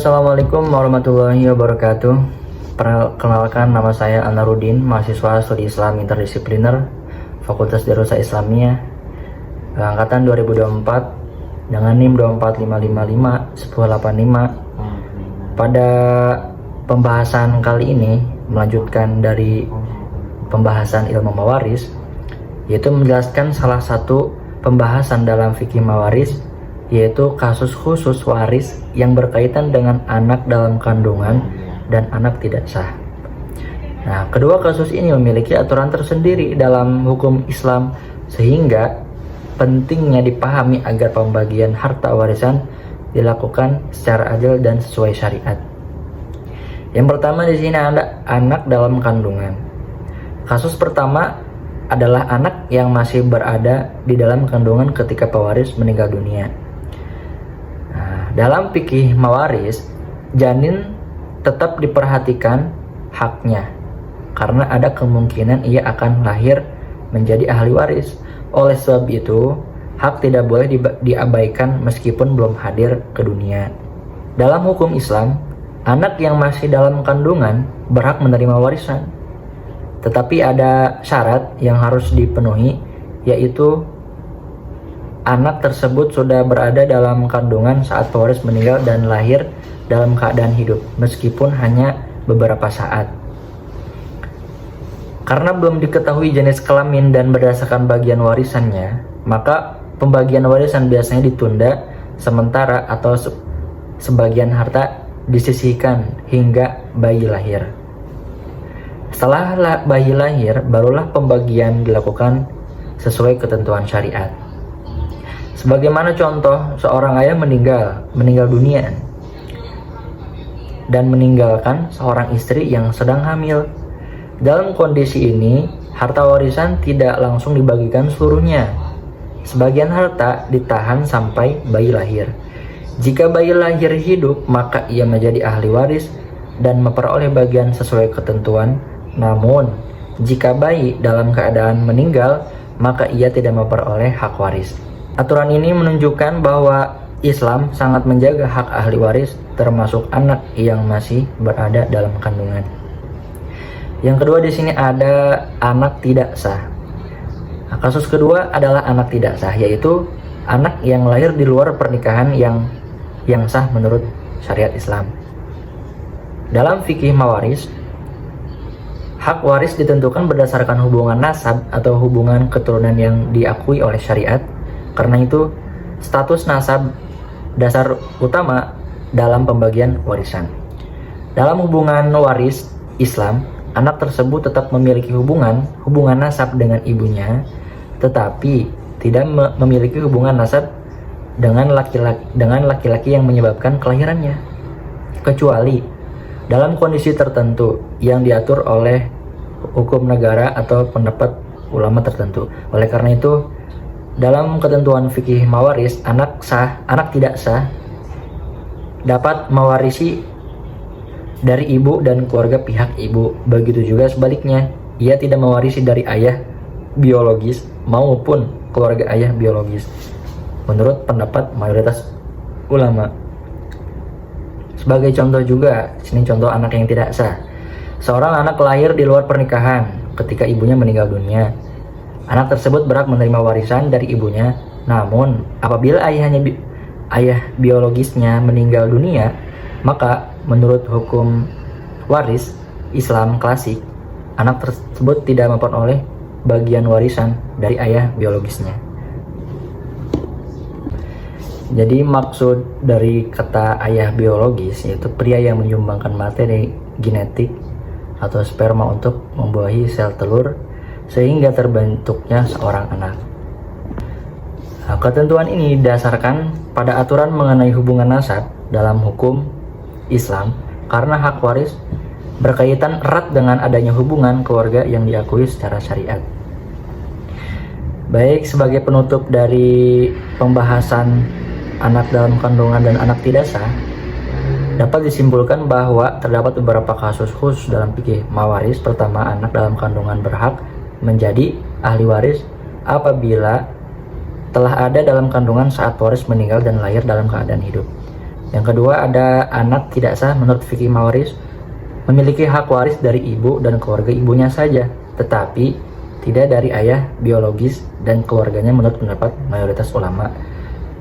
Assalamualaikum warahmatullahi wabarakatuh. Perkenalkan, nama saya Anarudin, mahasiswa studi Islam interdisipliner Fakultas Darussalam Islamiyah angkatan 2024 dengan NIM 245551085. Pada pembahasan kali ini melanjutkan dari pembahasan ilmu mawaris, yaitu menjelaskan salah satu pembahasan dalam fikih mawaris, yaitu kasus khusus waris yang berkaitan dengan anak dalam kandungan dan anak tidak sah. Nah, kedua kasus ini memiliki aturan tersendiri dalam hukum Islam, sehingga pentingnya dipahami agar pembagian harta warisan dilakukan secara adil dan sesuai syariat. Yang pertama di sini ada anak dalam kandungan. Kasus pertama adalah anak yang masih berada di dalam kandungan ketika pewaris meninggal dunia. Dalam fikih mawaris, janin tetap diperhatikan haknya karena ada kemungkinan ia akan lahir menjadi ahli waris. Oleh sebab itu, hak tidak boleh diabaikan meskipun belum hadir ke dunia. Dalam hukum Islam, anak yang masih dalam kandungan berhak menerima warisan. Tetapi ada syarat yang harus dipenuhi, yaitu anak tersebut sudah berada dalam kandungan saat pewaris meninggal dan lahir dalam keadaan hidup, meskipun hanya beberapa saat. Karena belum diketahui jenis kelamin dan berdasarkan bagian warisannya, maka pembagian warisan biasanya ditunda sementara atau sebagian harta disisihkan hingga bayi lahir. Setelah bayi lahir, barulah pembagian dilakukan sesuai ketentuan syariat. Sebagaimana contoh, seorang ayah meninggal dunia dan meninggalkan seorang istri yang sedang hamil. Dalam kondisi ini, harta warisan tidak langsung dibagikan seluruhnya. Sebagian harta ditahan sampai bayi lahir. Jika bayi lahir hidup, maka ia menjadi ahli waris dan memperoleh bagian sesuai ketentuan. Namun, jika bayi dalam keadaan meninggal, maka ia tidak memperoleh hak waris. Aturan ini menunjukkan bahwa Islam sangat menjaga hak ahli waris, termasuk anak yang masih berada dalam kandungan. Yang kedua di sini ada anak tidak sah. Nah, kasus kedua adalah anak tidak sah, yaitu anak yang lahir di luar pernikahan yang sah menurut syariat Islam. Dalam fikih mawaris, hak waris ditentukan berdasarkan hubungan nasab atau hubungan keturunan yang diakui oleh syariat. Karena itu, status nasab dasar utama dalam pembagian warisan. Dalam hubungan waris Islam, anak tersebut tetap memiliki hubungan nasab dengan ibunya, tetapi tidak memiliki hubungan nasab dengan laki-laki yang menyebabkan kelahirannya, kecuali dalam kondisi tertentu yang diatur oleh hukum negara atau pendapat ulama tertentu. Oleh karena itu, dalam ketentuan fikih mawaris, anak tidak sah dapat mewarisi dari ibu dan keluarga pihak ibu. Begitu juga sebaliknya, ia tidak mewarisi dari ayah biologis maupun keluarga ayah biologis, menurut pendapat mayoritas ulama. Sebagai contoh juga, sini contoh anak yang tidak sah. Seorang anak lahir di luar pernikahan ketika ibunya meninggal dunia. Anak tersebut berhak menerima warisan dari ibunya. Namun, apabila ayah biologisnya meninggal dunia, maka menurut hukum waris Islam klasik, anak tersebut tidak memperoleh bagian warisan dari ayah biologisnya. Jadi maksud dari kata ayah biologis yaitu pria yang menyumbangkan materi genetik atau sperma untuk membuahi sel telur sehingga terbentuknya seorang anak. Nah, ketentuan ini didasarkan pada aturan mengenai hubungan nasab dalam hukum Islam karena hak waris berkaitan erat dengan adanya hubungan keluarga yang diakui secara syariat. Baik, sebagai penutup dari pembahasan anak dalam kandungan dan anak tidak sah, dapat disimpulkan bahwa terdapat beberapa kasus khusus dalam fikih mawaris. Pertama, anak dalam kandungan berhak menjadi ahli waris apabila telah ada dalam kandungan saat pewaris meninggal dan lahir dalam keadaan hidup. Yang kedua, ada anak tidak sah menurut fikih mawaris memiliki hak waris dari ibu dan keluarga ibunya saja, tetapi tidak dari ayah biologis dan keluarganya menurut pendapat mayoritas ulama.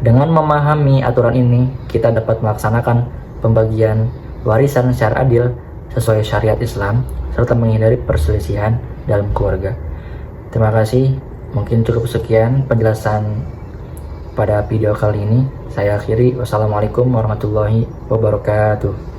Dengan memahami aturan ini, kita dapat melaksanakan pembagian warisan secara adil sesuai syariat Islam, serta menghindari perselisihan dalam keluarga. Terima kasih, mungkin cukup sekian penjelasan pada video kali ini. Saya akhiri, wassalamualaikum warahmatullahi wabarakatuh.